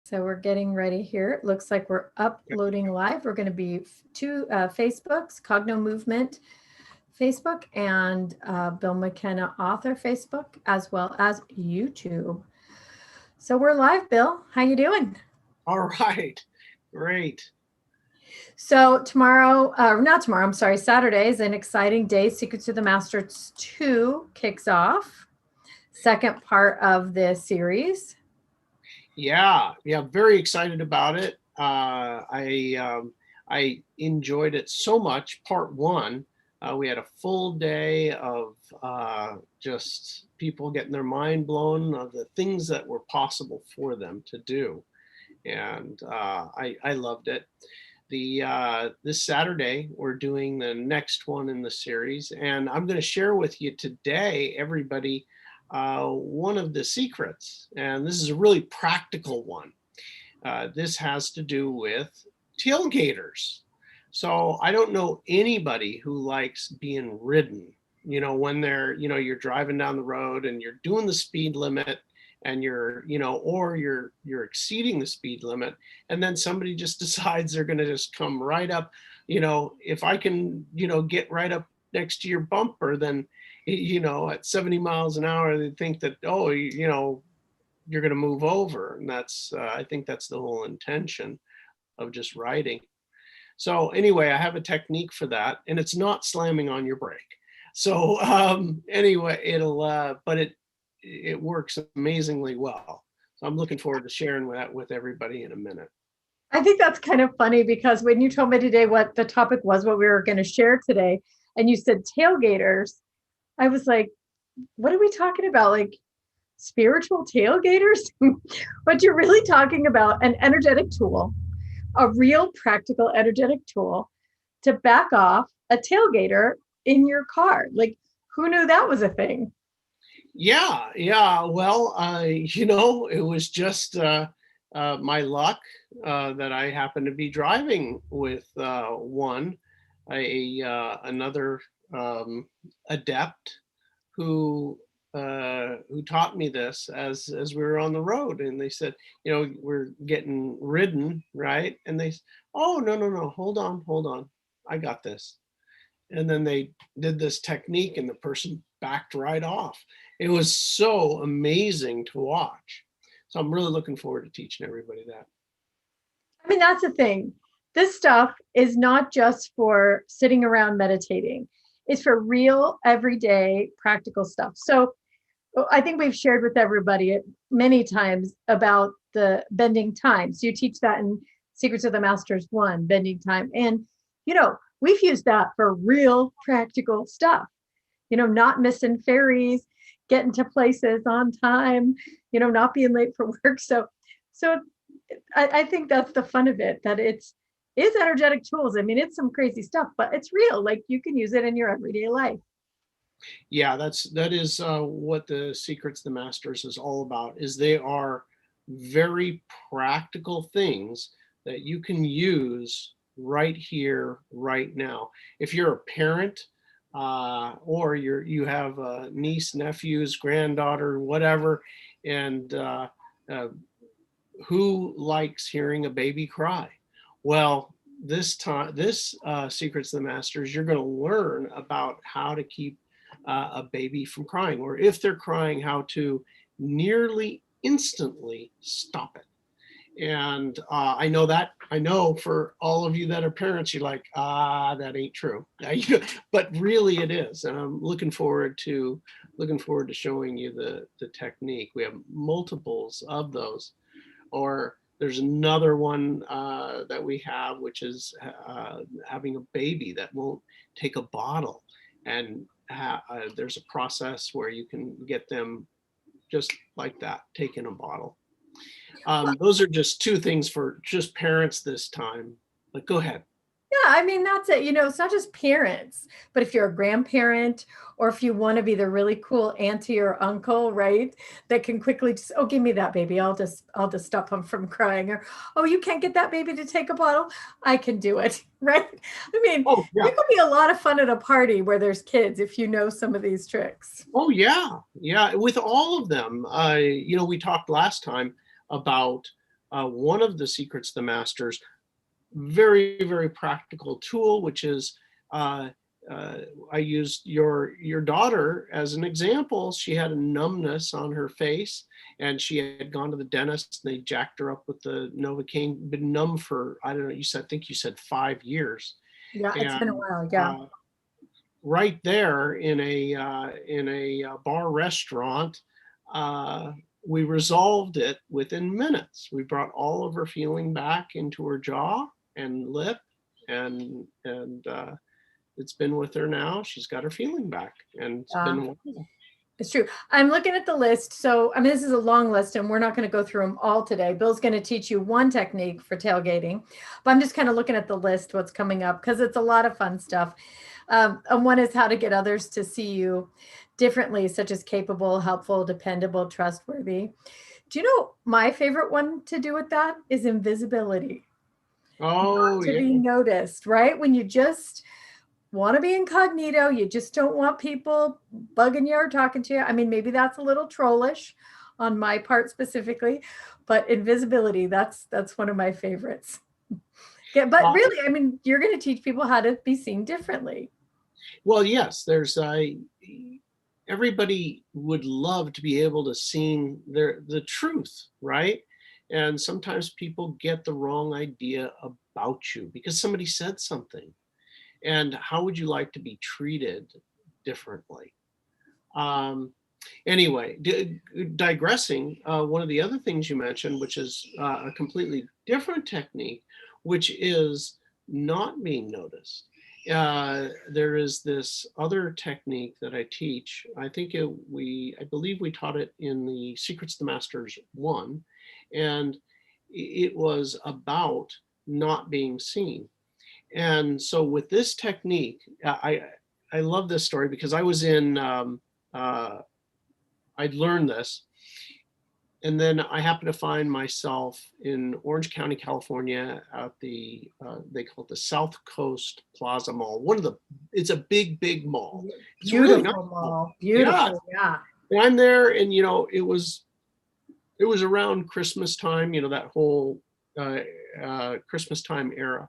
So we're getting ready here. It looks like we're uploading live. We're going to be to Facebook's Cogno Movement Facebook and Bill Mckenna author Facebook, as well as YouTube. So we're live, Bill. How you doing? All right, great. So tomorrow, not tomorrow, I'm sorry, Saturday is an exciting day. Secrets of the Masters 2 kicks off. Second part of this series. Yeah, very excited about it. I enjoyed it so much. Part one, we had a full day of just people getting their mind blown of the things that were possible for them to do, and I loved it. This Saturday we're doing the next one in the series, and I'm going to share with you today, everybody, one of the secrets, and this is a really practical one. This has to do with tailgaters. So I don't know anybody who likes being ridden. When you're driving down the road and you're doing the speed limit and you're exceeding the speed limit, and then somebody just decides they're going to just come right up. If I can, get right up next to your bumper, then at 70 miles an hour, they think that, oh, you're going to move over. And I think that's the whole intention of just riding. So anyway, I have a technique for that, and it's not slamming on your brake. So anyway, it works amazingly well. So I'm looking forward to sharing that with everybody in a minute. I think that's kind of funny because when you told me today what the topic was, what we were going to share today, and you said tailgaters, I was like, what are we talking about? Like spiritual tailgaters? But you're really talking about an energetic tool, a real practical energetic tool to back off a tailgater in your car. Like, who knew that was a thing? Yeah. Well, it was just my luck that I happened to be driving with another adept who taught me this as we were on the road, and they said, we're getting ridden, right? And they, oh, no, hold on, I got this. And then they did this technique, and the person backed right off. It was so amazing to watch. So I'm really looking forward to teaching everybody that. I mean, that's the thing. This stuff is not just for sitting around meditating. It's for real, everyday, practical stuff. So I think we've shared with everybody many times about the bending time. So you teach that in Secrets of the Masters 1, bending time. And, we've used that for real practical stuff, not missing ferries, getting to places on time, not being late for work. So I think that's the fun of it, that is energetic tools. I mean, it's some crazy stuff, but it's real. Like you can use it in your everyday life. Yeah, that is what the Secrets the Masters is all about. Is they are very practical things that you can use right here, right now. If you're a parent, or you have niece, nephews, granddaughter, whatever, and who likes hearing a baby cry? Well, this Secrets of the Masters, you're going to learn about how to keep a baby from crying, or if they're crying, how to nearly instantly stop it. And I know for all of you that are parents, you're like, that ain't true. But really it is. And I'm looking forward to showing you the technique. We have multiples of those. Or there's another one that we have, which is having a baby that won't take a bottle. And there's a process where you can get them just like that, taking a bottle. Those are just two things for just parents this time. But go ahead. Yeah, I mean, that's it. It's not just parents, but if you're a grandparent or if you want to be the really cool auntie or uncle, right? That can quickly just, oh, give me that baby. I'll just stop them from crying. Or, oh, you can't get that baby to take a bottle. I can do it. Right. I mean, Oh yeah. you could be a lot of fun at a party where there's kids if you know some of these tricks. Oh yeah. With all of them, we talked last time about one of the secrets the masters, very, very practical tool, which is I used your daughter as an example. She had a numbness on her face, and she had gone to the dentist. And they jacked her up with the Novocaine, been numb for, I don't know, I think you said 5 years. Yeah, it's been a And while. Yeah. right there in a bar restaurant, we resolved it within minutes. We brought all of her feeling back into her jaw and lip, and it's been with her now. She's got her feeling back, and it's been wonderful. It's true. I'm looking at the list. So, I mean, this is a long list and we're not going to go through them all today. Bill's going to teach you one technique for tailgating, but I'm just kind of looking at the list, what's coming up, because it's a lot of fun stuff. And one is how to get others to see you differently, such as capable, helpful, dependable, trustworthy. Do you know my favorite one to do with that is invisibility, Oh, not to yeah. be noticed, right? When you just want to be incognito, you just don't want people bugging you or talking to you. I mean, maybe that's a little trollish on my part specifically, but invisibility, that's one of my favorites. Yeah, but really, I mean, you're going to teach people how to be seen differently. Well, yes, there's everybody would love to be able to see the truth, right? And sometimes people get the wrong idea about you because somebody said something. And how would you like to be treated differently? Anyway, digressing, one of the other things you mentioned, which is a completely different technique, which is not being noticed. There is this other technique that I teach. I believe we taught it in the Secrets to Masters 1, and it was about not being seen. And so with this technique, I love this story because I was I'd learned this, and then I happened to find myself in Orange County, California, at the they call it the South Coast Plaza Mall. It's a big mall. It's a really nice Beautiful mall. mall. Yeah, Beautiful. Yeah. and I'm there, and it was around Christmas time, that whole Christmas time era.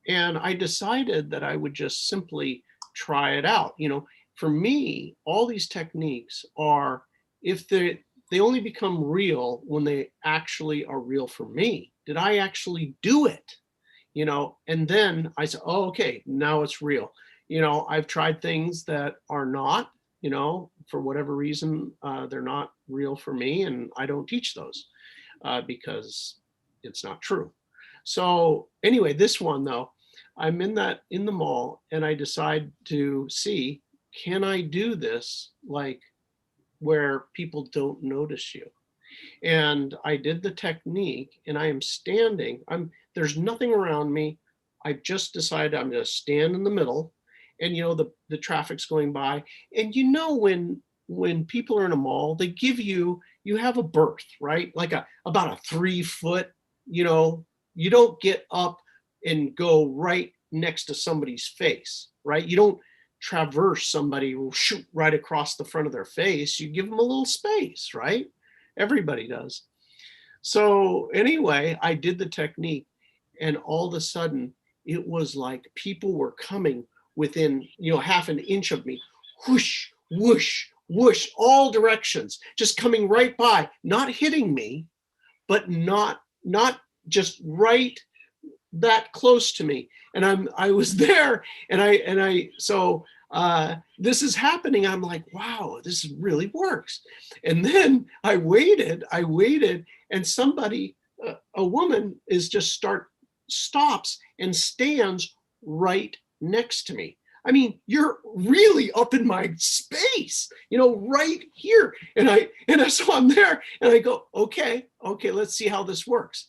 And I decided that I would just simply try it out. For me, all these techniques are, if they only become real when they actually are real for me. Did I actually do it? And then I said, oh, okay, now it's real. I've tried things that are not, for whatever reason, they're not real for me, and I don't teach those because it's not true. So anyway, this one though, I'm in the mall, and I decide to see, can I do this like where people don't notice you? And I did the technique, and I am standing. There's nothing around me. I've just decided I'm going to stand in the middle, and the traffic's going by. And when people are in a mall, they give you have a berth, right? Like about a 3 foot. You don't get up and go right next to somebody's face, right? You don't traverse somebody, shoot right across the front of their face. You give them a little space, right? Everybody does. So anyway, I did the technique, and all of a sudden it was like people were coming within, half an inch of me, whoosh, whoosh, whoosh, all directions, just coming right by, not hitting me, but not just right that close to me. And I was there, and so this is happening. I'm like, wow, this really works. And then I waited, and somebody, a woman, stops and stands right next to me. I mean, you're really up in my space, right here. So I'm there, and I go, okay, let's see how this works.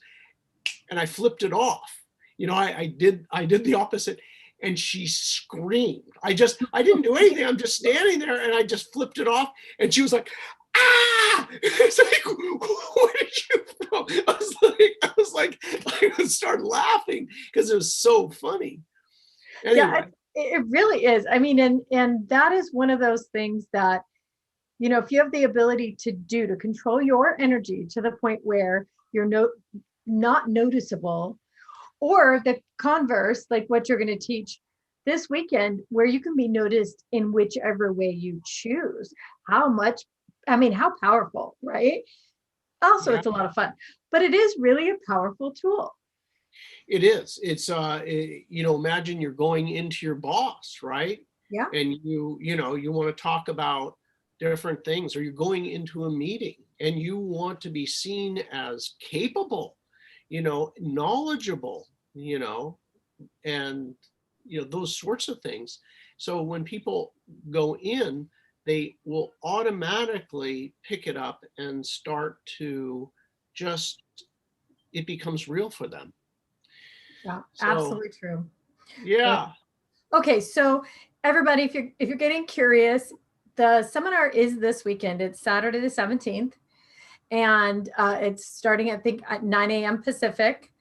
And I flipped it off. I did the opposite, and she screamed. I didn't do anything. I'm just standing there, and I just flipped it off, and she was like, ah! It's like, where did you from? I started laughing because it was so funny. Anyway. Yeah, it really is. I mean, and that is one of those things that, if you have the ability to control your energy to the point where you're not noticeable, or the converse, like what you're going to teach this weekend, where you can be noticed in whichever way you choose. How much, I mean, how powerful, right? Also, Yeah, it's a lot of fun, but it is really a powerful tool. it is. You know, imagine you're going into your boss, right? Yeah. And you know, you want to talk about different things, or you're going into a meeting and you want to be seen as capable, you know, knowledgeable, you know, and you know those sorts of things. So when people go in, they will automatically pick it up and start to just, it becomes real for them. Yeah, So absolutely true. But yeah. okay, so everybody, if you're getting curious, the seminar is this weekend. It's Saturday the 17th, and it's starting, I think, at 9 a.m. Pacific,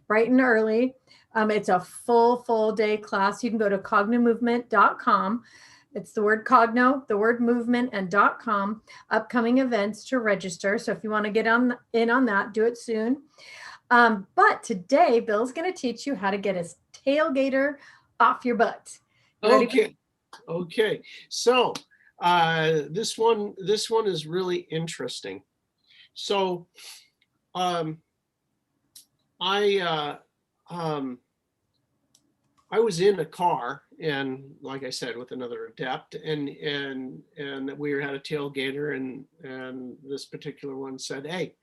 bright and early. It's a full day class. You can go to cognomovement.com. It's the word cogno, the word movement, and .com. Upcoming events to register. So if you want to get in on that, do it soon. But today, Bill's going to teach you how to get a tailgater off your butt. You ready for Okay. Okay. So this one is really interesting. So um, I um, I was in a car, and like I said, with another adept, and we had a tailgater, and this particular one said, "Hey,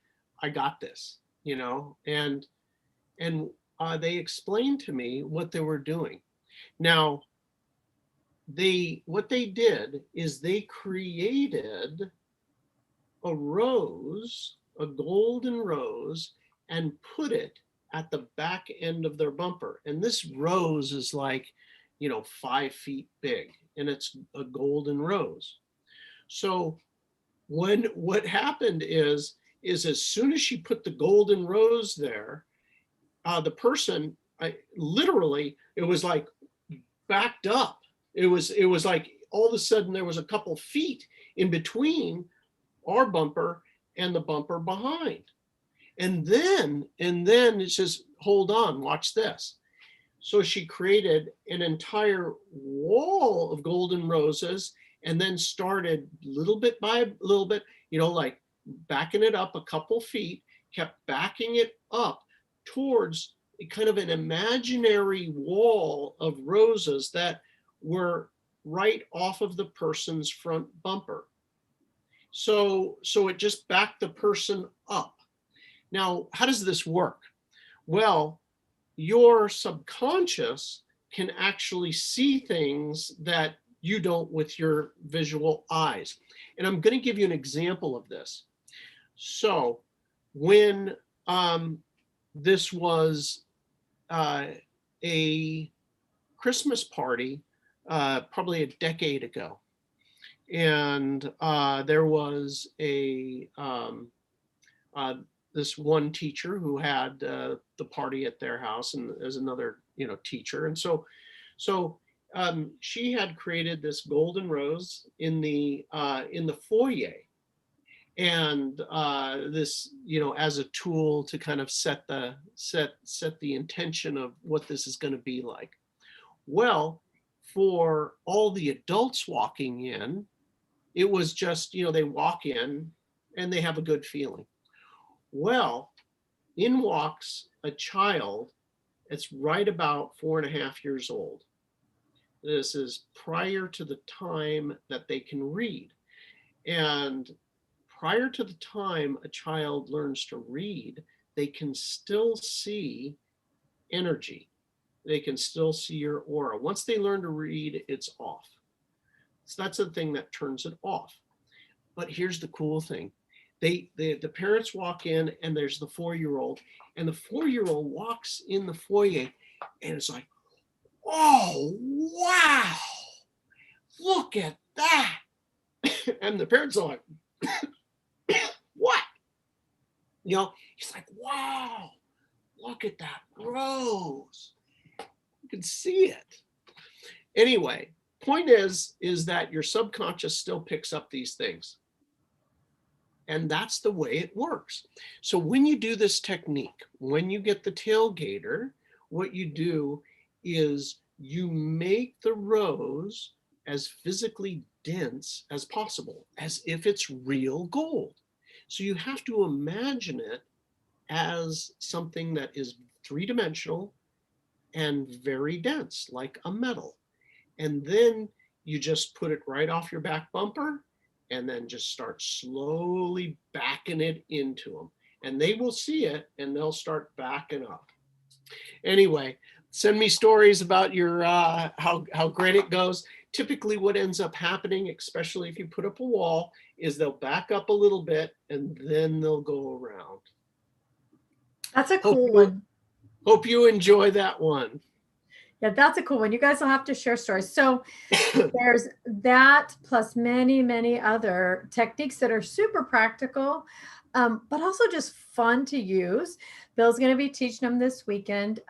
I got this," you know, and they explained to me what they were doing. Now, what they did is they created a rose, a golden rose, and put it at the back end of their bumper. And this rose is like, you know, 5 feet big, and it's a golden rose. So when what happened is as soon as she put the golden rose there, the person, I literally, it was like backed up. It was like all of a sudden there was a couple feet in between our bumper and the bumper behind. And then it says, hold on, watch this. So she created an entire wall of golden roses, and then started little bit by little bit, you know, like backing it up a couple feet, kept backing it up towards kind of an imaginary wall of roses that were right off of the person's front bumper. So it just backed the person up. Now, how does this work? Well, your subconscious can actually see things that you don't with your visual eyes. And I'm going to give you an example of this. So when this was a Christmas party, probably a decade ago, and there was uh, this one teacher who had the party at their house, and as another, you know, teacher, and so she had created this golden rose in the foyer, and this, you know, as a tool to kind of set the intention of what this is going to be like. Well, for all the adults walking in, it was just, you know, they walk in and they have a good feeling. Well, in walks a child that's right about 4.5 years old. This is prior to the time that they can read. And prior to the time a child learns to read, they can still see energy. They can still see your aura. Once they learn to read, it's off. So that's the thing that turns it off. But here's the cool thing. The parents walk in, and there's the 4-year-old, and the 4-year-old walks in the foyer, and it's like, oh wow, look at that. And the parents are like, what? You know, he's like, wow, look at that rose. You can see it. Anyway, point is that your subconscious still picks up these things. And that's the way it works. So when you do this technique, when you get the tailgater, what you do is you make the rows as physically dense as possible, as if it's real gold. So you have to imagine it as something that is three-dimensional and very dense, like a metal. And then you just put it right off your back bumper and then just start slowly backing it into them. And they will see it and they'll start backing up. Anyway, send me stories about your how great it goes. Typically what ends up happening, especially if you put up a wall, is they'll back up a little bit and then they'll go around. That's a Hope cool you, one. hope you enjoy that one. Yeah, that's a cool one. You guys will have to share stories. So there's that plus many, many other techniques that are super practical, but also just fun to use. Bill's going to be teaching them this weekend.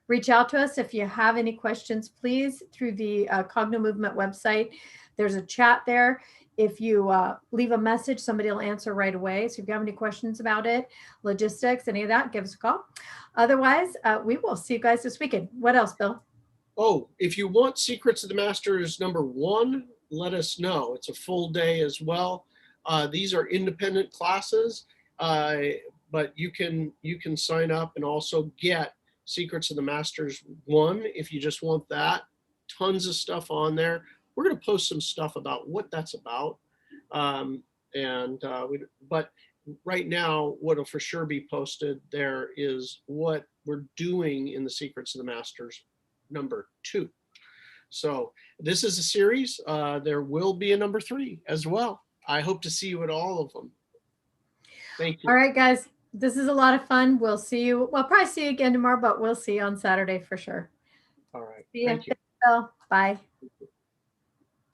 Reach out to us if you have any questions, please, through the Cogno Movement website. There's a chat there. If you leave a message, somebody will answer right away. So if you have any questions about it, logistics, any of that, give us a call. Otherwise, we will see you guys this weekend. What else, Bill? Oh, if you want Secrets of the Masters #1, let us know. It's a full day as well. These are independent classes, but you can sign up and also get Secrets of the Masters 1 if you just want that. Tons of stuff on there. We're going to post some stuff about what that's about. But right now, what'll for sure be posted there is what we're doing in the Secrets of the Masters #2. So this is a series. There will be a #3 as well. I hope to see you at all of them. Thank you. All right, guys. This is a lot of fun. We'll see you. We'll probably see you again tomorrow, but we'll see you on Saturday for sure. All right. See you. Thank you. Bill. Bye.